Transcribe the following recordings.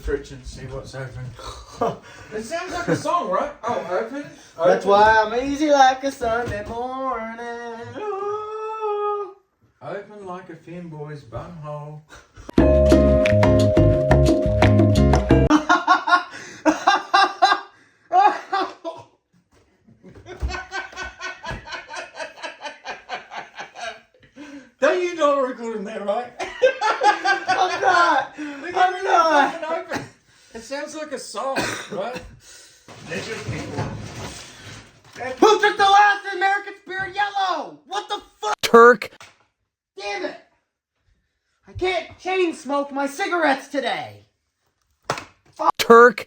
Fridge and see what's open. It sounds like a song, right? Oh, open. That's why I'm easy like a Sunday morning. Ooh. Open like a femboy's bumhole. Don't you know recording that, right? I'm not. I'm not. Open. It sounds like a song, right? They're just people. Who took the last American Spirit Yellow? What the fuck? Turk. Damn it! I can't chain smoke my cigarettes today. Turk.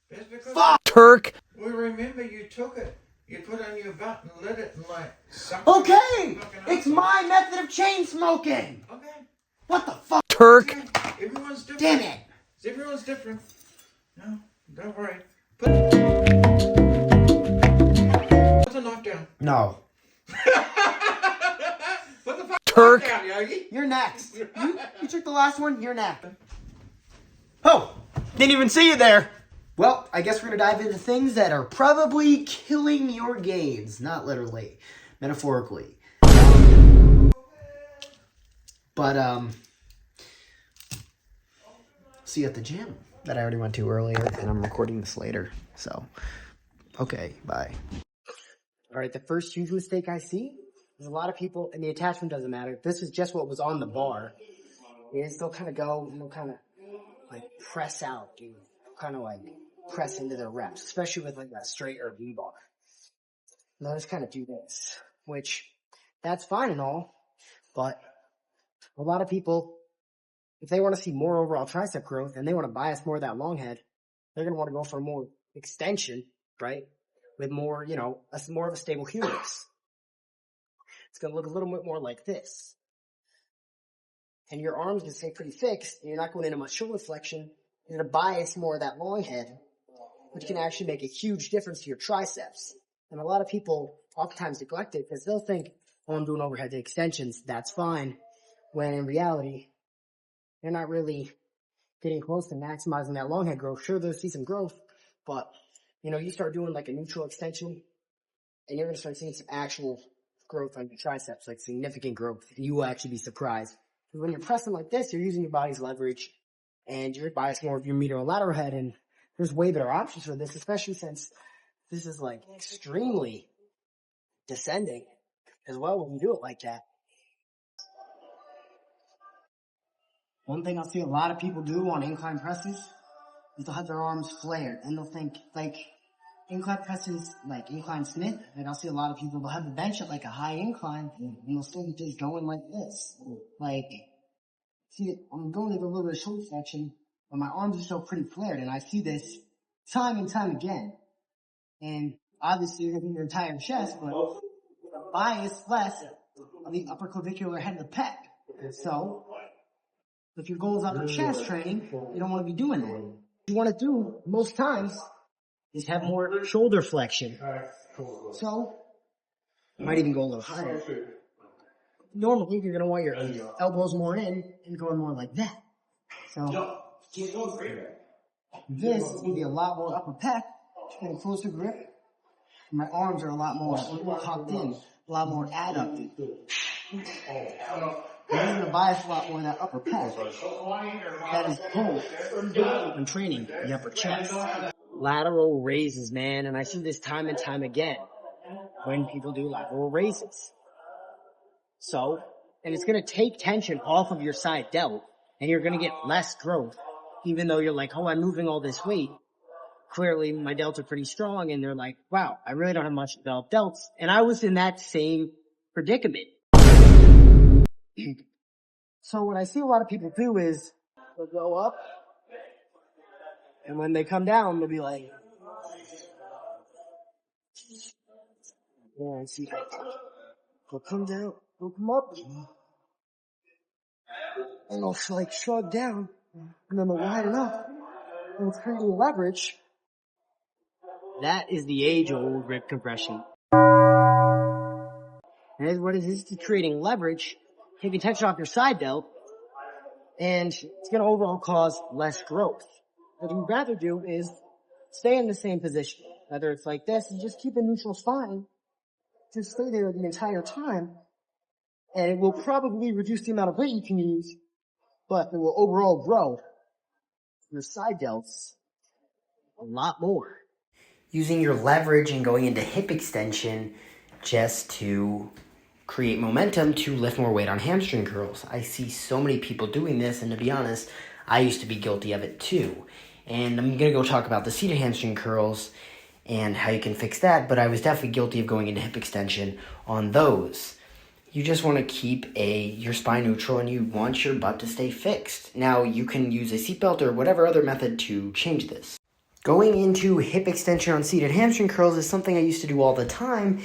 That's because Fuck. Turk. we remember you took it. You put it on your butt and lit it and like sucked Okay, it. it's my method of chain smoking. Okay. What the fuck? Turk. Okay. Everyone's different. Damn it! Everyone's different. No, don't worry. Put the knife down. No. Put the fucking Turk. knife down, Yogi. You're next. You took the last one. You're next. Oh, didn't even see you there. Well, I guess we're gonna dive into things that are probably killing your gains. Not literally, metaphorically. But see you at the gym that I already went to earlier, and I'm recording this later. So, okay, bye. All right, the first huge mistake I see is a lot of people, and the attachment doesn't matter. This is just what was on the bar. Is they'll kind of go, and they'll kind of like press out, dude. Kind of like press into their reps, especially with like that straight or V bar. And they'll just kind of do this, which that's fine and all, but a lot of people, if they want to see more overall tricep growth and they want to bias more of that long head, they're going to want to go for more extension, right? With more, you know, more of a stable humerus. It's going to look a little bit more like this. And your arms can stay pretty fixed, and you're not going into much shoulder flexion. You're going to bias more of that long head, which can actually make a huge difference to your triceps. And a lot of people oftentimes neglect it because they'll think, oh, I'm doing overhead extensions, that's fine. When in reality, they're not really getting close to maximizing that long head growth. Sure, they'll see some growth, but, you know, you start doing like a neutral extension, and you're going to start seeing some actual growth on your triceps, like significant growth. And you will actually be surprised. Because when you're pressing like this, you're using your body's leverage, and you're biasing more of your medial and lateral head, and there's way better options for this, especially since this is like extremely descending as well when you do it like that. One thing I'll see a lot of people do on incline presses is they'll have their arms flared, and they'll think like incline presses, like incline Smith, and I'll see a lot of people, they'll have the bench at like a high incline, and they'll still be just going like this. Like, see, I'm going into a little bit of shoulder flexion, but my arms are still pretty flared, and I see this time and time again. And obviously you're going to do your entire chest, but bias less on the upper clavicular head of the pec. So, if your goal is upper chest training, you don't want to be doing that. What you want to do most times is have more shoulder flexion. So, you might even go a little higher. Normally, you're going to want your elbows more in and going more like that. So, this is going to be a lot more upper pec, getting closer grip. My arms are a lot more tucked in, a lot more adducted. You're going to bias a lot more in that upper pec. That is pull when training the upper chest. Lateral raises, man, and I see this time and time again when people do lateral raises. So, and it's going to take tension off of your side delt, and you're going to get less growth, even though you're like, oh, I'm moving all this weight. Clearly, my delts are pretty strong, and they're like, wow, I really don't have much developed delts. And I was in that same predicament. So what I see a lot of people do is they'll go up, and when they come down, they'll be like, yeah, I see. They'll come down, they'll come up, and they'll like shrug down, and then they'll widen up, and it's creating leverage. That is the age-old rib compression. And what it is creating leverage, taking tension off your side delt, and it's going to overall cause less growth. What you'd rather do is stay in the same position. Whether it's like this, you just keep a neutral spine, just stay there the entire time, and it will probably reduce the amount of weight you can use, but it will overall grow your side delts a lot more. Using your leverage and going into hip extension just to create momentum to lift more weight on hamstring curls. I see so many people doing this, and to be honest, I used to be guilty of it too. And I'm going to go talk about the seated hamstring curls and how you can fix that, but I was definitely guilty of going into hip extension on those. You just want to keep your spine neutral, and you want your butt to stay fixed. Now, you can use a seatbelt or whatever other method to change this. Going into hip extension on seated hamstring curls is something I used to do all the time,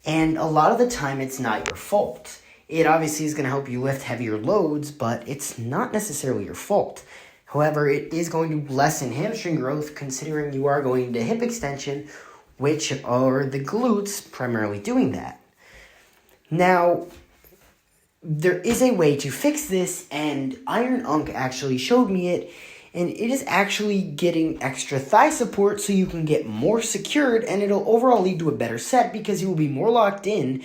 and a lot of the time it's not your fault. It obviously is going to help you lift heavier loads, but it's not necessarily your fault. However, it is going to lessen hamstring growth considering you are going into hip extension, which are the glutes primarily doing that. Now, there is a way to fix this, and Iron Unk actually showed me it, and it is actually getting extra thigh support so you can get more secured, and it'll overall lead to a better set because you will be more locked in,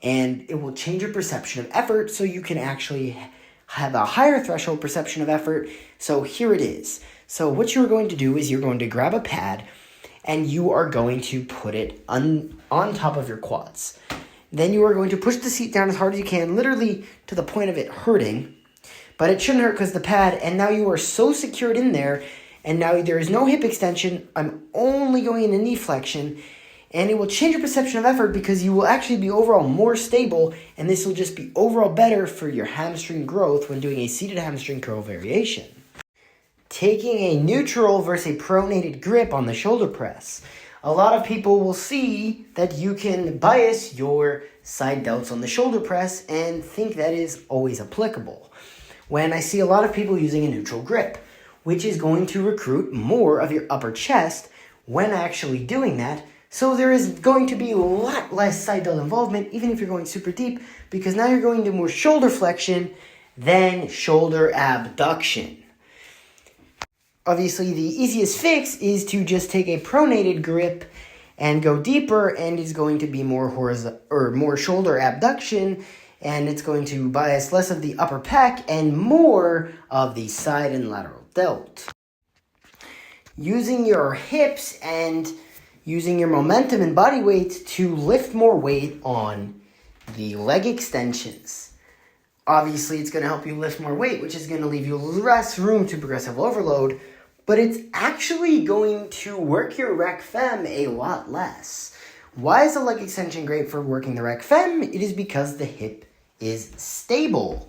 and it will change your perception of effort so you can actually have a higher threshold perception of effort. So here it is. So what you're going to do is you're going to grab a pad, and you are going to put it on top of your quads. Then you are going to push the seat down as hard as you can, literally to the point of it hurting. But it shouldn't hurt because the pad, and now you are so secured in there, and now there is no hip extension. I'm only going into knee flexion, and it will change your perception of effort because you will actually be overall more stable, and this will just be overall better for your hamstring growth when doing a seated hamstring curl variation. Taking a neutral versus a pronated grip on the shoulder press. A lot of people will see that you can bias your side delts on the shoulder press and think that is always applicable. When I see a lot of people using a neutral grip, which is going to recruit more of your upper chest when actually doing that. So there is going to be a lot less side delt involvement, even if you're going super deep, because now you're going to more shoulder flexion than shoulder abduction. Obviously, the easiest fix is to just take a pronated grip and go deeper, and it's going to be more more shoulder abduction, and it's going to bias less of the upper pec and more of the side and lateral delt. Using your hips and using your momentum and body weight to lift more weight on the leg extensions. Obviously, it's going to help you lift more weight, which is going to leave you less room to progressive overload, but it's actually going to work your rec fem a lot less. Why is the leg extension great for working the rec fem? It is because the hip is stable.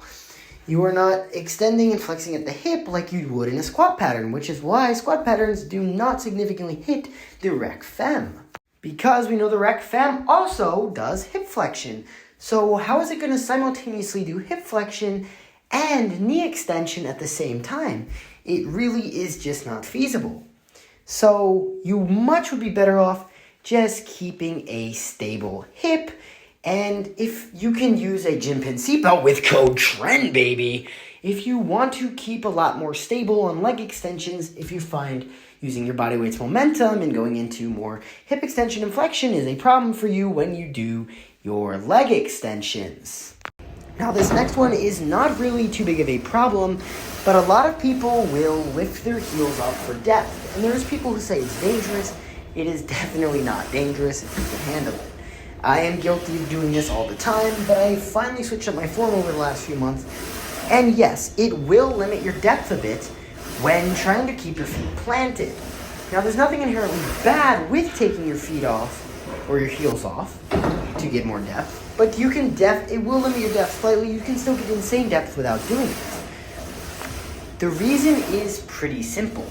You are not extending and flexing at the hip like you would in a squat pattern, which is why squat patterns do not significantly hit the rec fem. Because we know the rec fem also does hip flexion. So how is it going to simultaneously do hip flexion and knee extension at the same time? It really is just not feasible. So you much would be better off just keeping a stable hip. And if you can use a gym pin seatbelt with code TREND, baby, if you want to keep a lot more stable on leg extensions, if you find using your body weight's momentum and going into more hip extension and flexion is a problem for you when you do your leg extensions. Now this next one is not really too big of a problem, but a lot of people will lift their heels up for depth. And there's people who say it's dangerous. It is definitely not dangerous if you can handle it. I am guilty of doing this all the time, but I finally switched up my form over the last few months. And yes, it will limit your depth a bit when trying to keep your feet planted. Now, there's nothing inherently bad with taking your feet off or your heels off to get more depth, but you can it will limit your depth slightly. You can still get insane depth without doing it. The reason is pretty simple.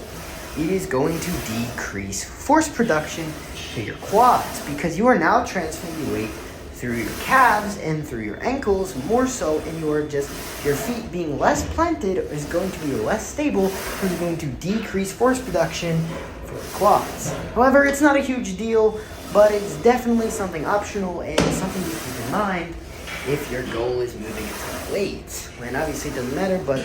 It is going to decrease force production to your quads because you are now transferring the weight through your calves and through your ankles more so, and your feet being less planted is going to be less stable, which is going to decrease force production for the quads. However, it's not a huge deal, but it's definitely something optional and something you keep in mind if your goal is moving into weight. And obviously it doesn't matter, but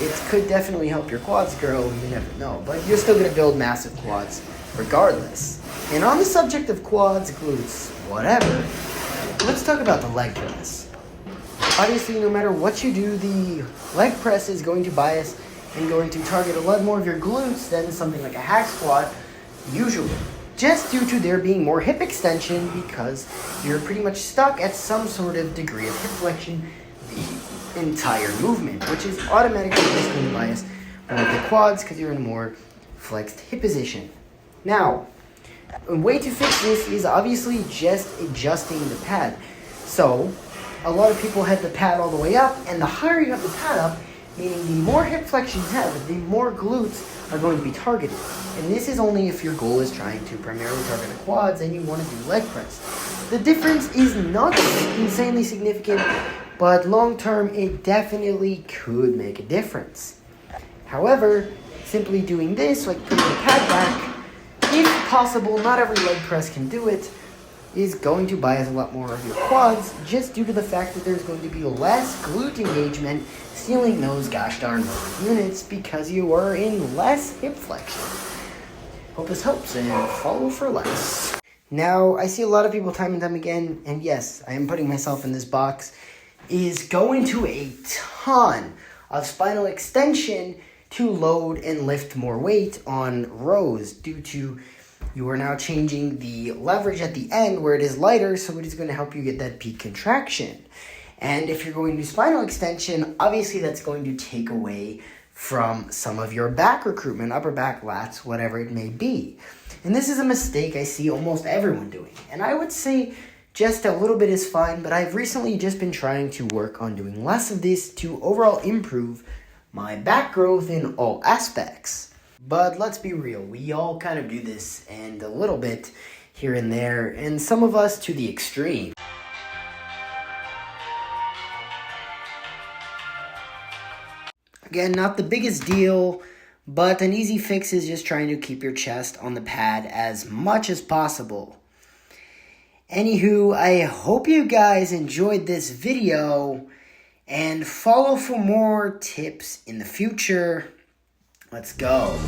it could definitely help your quads grow. You never know. But you're still going to build massive quads regardless. And on the subject of quads, glutes, whatever, let's talk about the leg press. Obviously, no matter what you do, the leg press is going to bias and going to target a lot more of your glutes than something like a hack squat, usually. Just due to there being more hip extension because you're pretty much stuck at some sort of degree of hip flexion the entire movement, which is automatically just going to bias more of the quads because you're in a more flexed hip position. Now, a way to fix this is obviously just adjusting the pad. So, a lot of people have the pad all the way up, and the higher you have the pad up, meaning the more hip flexion you have, the more glutes are going to be targeted. And this is only if your goal is trying to primarily target the quads and you want to do leg press. The difference is not insanely significant, but long term it definitely could make a difference. However, simply doing this, like putting the pad back, if possible, not every leg press can do it, is going to bias a lot more of your quads just due to the fact that there's going to be less glute engagement stealing those gosh darn motor units because you are in less hip flexion. Hope this helps and follow for less. Now, I see a lot of people time and time again, and yes, I am putting myself in this box, is going to a ton of spinal extension to load and lift more weight on rows due to you are now changing the leverage at the end where it is lighter, so it is going to help you get that peak contraction. And if you're going to do spinal extension, obviously that's going to take away from some of your back recruitment, upper back, lats, whatever it may be. And this is a mistake I see almost everyone doing. And I would say just a little bit is fine, but I've recently just been trying to work on doing less of this to overall improve my back growth in all aspects. But let's be real, we all kind of do this and a little bit here and there, and some of us to the extreme. Again, not the biggest deal, but an easy fix is just trying to keep your chest on the pad as much as possible. Anywho, I hope you guys enjoyed this video and follow for more tips in the future. Let's go.